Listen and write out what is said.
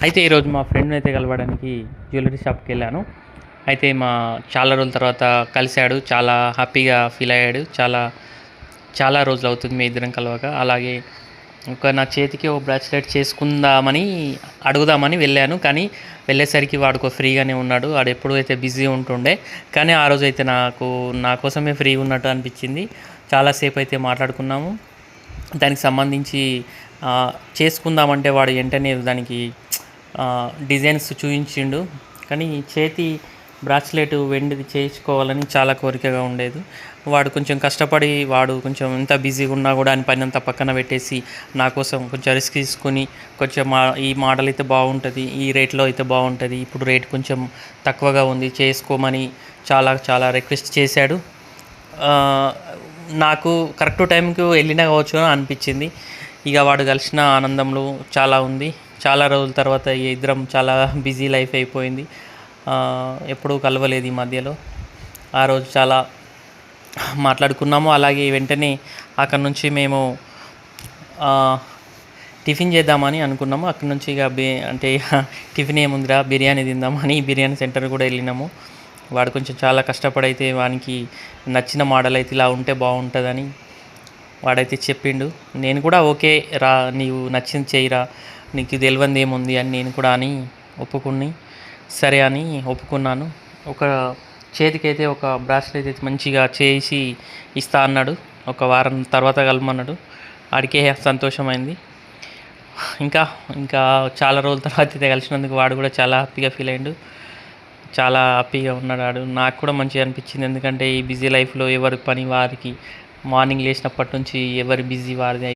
అయితే ఈరోజు మా ఫ్రెండ్ని అయితే కలవడానికి జ్యువెలరీ షాప్కి వెళ్ళాను. అయితే చాలా రోజుల తర్వాత కలిశాడు. చాలా హ్యాపీగా ఫీల్ అయ్యాడు. చాలా చాలా రోజులు అవుతుంది మీ ఇద్దరం కలవక. అలాగే నా చేతికి ఓ బ్రాస్లెట్ చేసుకుందామని అడుగుదామని వెళ్ళాను. కానీ వెళ్ళేసరికి వాడుకో ఫ్రీగానే ఉన్నాడు. వాడు ఎప్పుడు అయితే బిజీ ఉంటుండే, కానీ ఆ రోజు అయితే నా కోసమే ఫ్రీ ఉన్నట్టు అనిపించింది. చాలాసేపు అయితే మాట్లాడుకున్నాము. దానికి సంబంధించి చేసుకుందామంటే వాడు వెంటనే దానికి డిజైన్స్ చూపించిండు. కానీ చేతి బ్రాస్లెట్ వెండిది చేయించుకోవాలని చాలా కోరికగా ఉండేది. వాడు కొంచెం కష్టపడి కొంచెం ఎంత బిజీగా ఉన్నా కూడా ఆయన పని అంతా పక్కన పెట్టేసి నా కోసం కొంచెం రిస్క్ తీసుకొని కొంచెం ఈ మోడల్ అయితే బాగుంటుంది, ఈ రేట్లో అయితే బాగుంటుంది, ఇప్పుడు రేట్ కొంచెం తక్కువగా ఉంది చేసుకోమని చాలా చాలా రిక్వెస్ట్ చేశాడు. నాకు కరెక్ట్ టైంకి వెళ్ళినా కావచ్చు అని అనిపించింది. ఇక వాడు కలిసిన ఆనందంలో చాలా ఉంది. చాలా రోజుల తర్వాత ఇద్దరం చాలా బిజీ లైఫ్ అయిపోయింది. ఎప్పుడూ కలవలేదు ఈ మధ్యలో. ఆ రోజు చాలా మాట్లాడుకున్నాము. అలాగే వెంటనే అక్కడ నుంచి మేము టిఫిన్ చేద్దామని అనుకున్నాము. అక్కడ నుంచి ఇక టిఫిన్ ఏముందిరా బిర్యానీ తిందామని బిర్యానీ సెంటర్ కూడా వెళ్ళినాము. వాడు కొంచెం చాలా కష్టపడైతే వానికి నచ్చిన మోడల్ అయితే ఇలా ఉంటే బాగుంటుందని వాడైతే చెప్పిండు. నేను కూడా ఓకే రా, నీవు నచ్చింది చేయరా, నీకు తెలియంది ఏముంది అని నేను కూడా సరే అని ఒప్పుకున్నాను. ఒక చేతికైతే ఒక బ్రాస్లెట్ అయితే మంచిగా చేసి ఇస్తా అన్నాడు. ఒక వారం తర్వాత కలమన్నాడు. ఆడికే సంతోషమైంది. ఇంకా ఇంకా చాలా రోజుల తర్వాత అయితే కలిసినందుకు వాడు కూడా చాలా హ్యాపీగా ఫీల్ అయ్యాడు. చాలా హ్యాపీగా ఉన్నాడు. నాకు కూడా మంచిగా అనిపించింది. ఎందుకంటే ఈ బిజీ లైఫ్లో ఎవరి పని వారికి, మార్నింగ్ లేచినప్పటి నుంచి ఎవరి బిజీ వారిది.